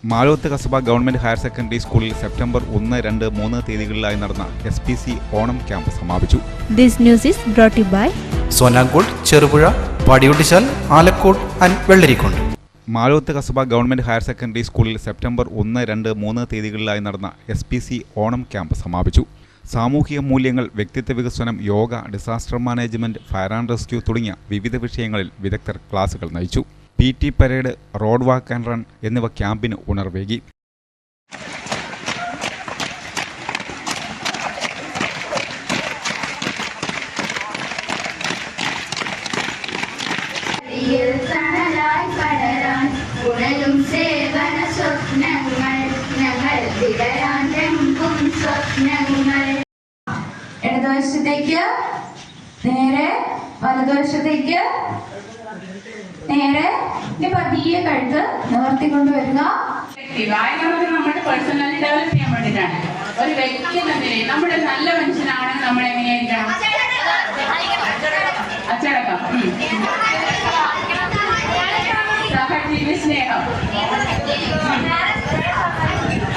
Maloth Kasaba government higher secondary സ്കൂളിൽ September 1, 2, 3 തീയതികളിലായി നടന്ന SPC ഓണം ക്യാമ്പ് സമാപിച്ചു. This news is brought to you by Sonankode, Cherupuzha, Padiyottuchal, Alakode and Vellarikundu. Maloth Kasaba government higher secondary സ്കൂളിൽ September 1, 2, 3 തീയതികളിലായി നടന്ന SPC ഓണം ക്യാമ്പ് സമാപിച്ചു. സാമൂഹിക മൂല്യങ്ങൾ, വ്യക്തിത്വ വികസനം, yoga, disaster management, fire and rescue തുടങ്ങിയ വിവിധ വിഷയങ്ങളിൽ വിദഗ്ധർ ക്ലാസുകൾ നയിച്ചു. PT parade, road walk and run എന്നിവ ക്യാമ്പിന് ഉണർവേകി. ഇടതുവശത്തേക്ക് നേരെ, വലതുവശത്തേക്ക് നേരെ, പതിയെ കഴുത്ത് നിവർത്തിക്കൊണ്ടുവരിക. നമ്മുടെ പേഴ്സണലി ഡെവലപ്പ് ചെയ്യാൻ വേണ്ടിയിട്ടാണ്. ഒരു വ്യക്തി എന്ന നിലയിൽ നമ്മുടെ നല്ല മനുഷ്യനാണെങ്കിൽ നമ്മൾ എങ്ങനെയായിരിക്കണം? അച്ചടക്കം, സഹജീവി സ്നേഹം,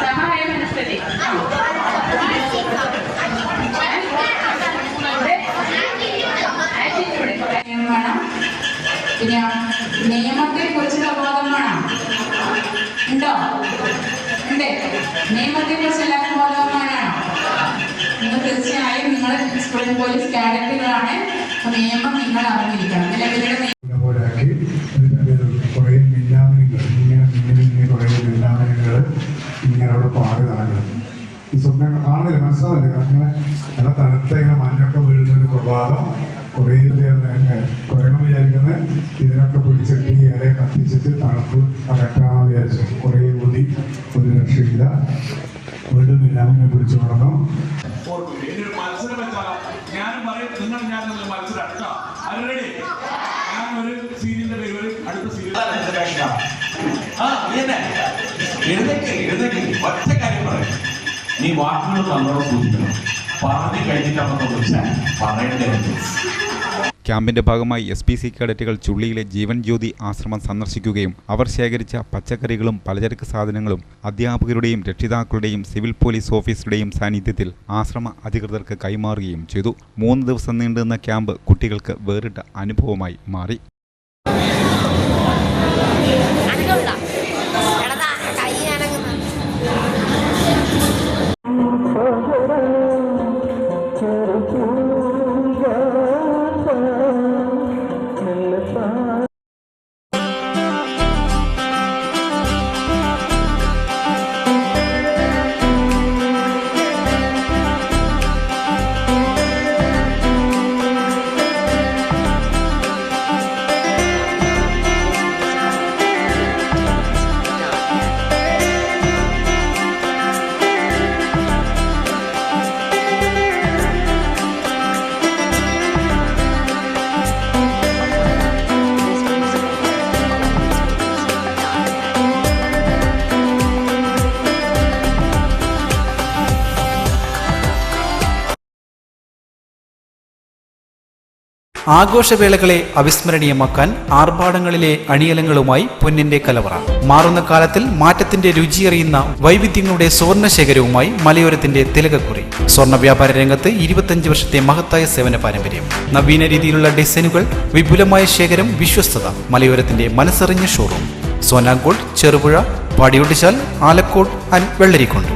സഹായ മനസ്ഥിതി, വേണം. പിന്നെ നിയമത്തെ കുറിച്ചുള്ള ബോധം വേണം. ഉണ്ടോ? ഉണ്ട്. നിയമത്തെ കുറിച്ച് എല്ലാവർക്കും ബോധവാനാണോ? നിങ്ങൾ തീർച്ചയായും നിങ്ങൾ സ്കൂളിൽ പോലീസ് കാഡറ്റുകളാണ്. നിയമം നിങ്ങൾ അറിഞ്ഞിരിക്കണം. ഇങ്ങനെ അവിടെ പാടി നടക്കുന്നത് ഈ സ്വപ്നം കാണുന്നില്ല, മനസ്സിലാവില്ല. കാരണം നല്ല തണുത്ത ഇങ്ങനെ മഞ്ഞൊക്കെ വീഴുന്നൊരു പ്രഭാതം. കുറേ കുറയണം വിചാരിക്കുന്നത് ഇതിനൊക്കെ പിടിച്ചിട്ട് ഈ ഇല കത്തിച്ചിട്ട് തണുപ്പ് അകറ്റാന്ന് വിചാരിച്ചു. കുറേ ഊതി, ഒരു രക്ഷയില്ല. വീണ്ടും എല്ലാവരും പിടിച്ചു നടന്നു. മത്സരം വെച്ചാലോ? ഞാനും പറയും, ഞാനൊരു മത്സരം അടുക്കാം. ആൾറെഡി ഞാൻ ഒരു സീരിയലിന്റെ പേര് അടുത്ത സീരിയൽ ഒറ്റ കാര്യം പറയും, നീ വാക്കുകൾ തന്നോട് സൂചിക്കണം. പറഞ്ഞു കഴിഞ്ഞിട്ടപ്പോ വിളിച്ചാൽ പറയേണ്ടത്. ക്യാമ്പിന്റെ ഭാഗമായി SPC കേഡറ്റുകൾ ചുള്ളിയിലെ ജീവൻ ജ്യോതി ആശ്രമം സന്ദർശിക്കുകയും അവർ ശേഖരിച്ച പച്ചക്കറികളും പലചരക്ക് സാധനങ്ങളും അധ്യാപകരുടെയും രക്ഷിതാക്കളുടെയും സിവിൽ പോലീസ് ഓഫീസറുടെയും സാന്നിധ്യത്തിൽ ആശ്രമ അധികൃതർക്ക് കൈമാറുകയും ചെയ്തു. 3 ദിവസം നീണ്ടുനിന്ന ക്യാമ്പ് കുട്ടികൾക്ക് വേറിട്ട അനുഭവമായി മാറി. ആഘോഷവേളകളെ അവിസ്മരണീയമാക്കാൻ ആർഭാടങ്ങളിലെ അണിയലങ്ങളുമായി പൊന്നിന്റെ കലവറ. മാറുന്ന കാലത്തിൽ മാറ്റത്തിന്റെ രുചിയറിയുന്ന വൈവിധ്യങ്ങളുടെ സുവർണശേഖരവുമായി മലയോരത്തിന്റെ തിലകക്കുറി. സ്വർണ്ണ വ്യാപാര രംഗത്ത് 25 വർഷത്തെ മഹത്തായ സേവന പാരമ്പര്യം. നവീന രീതിയിലുള്ള ഡിസൈനുകൾ, വിപുലമായ ശേഖരം, വിശ്വസ്തത. മലയോരത്തിന്റെ മനസ്സറിഞ്ഞ ഷോറൂം. സോനാങ്കോട്, ചെറുപുഴ, പാടിയൊട്ടിച്ചാൽ, ആലക്കോട് ആൻഡ് വെള്ളരിക്കുണ്ട്.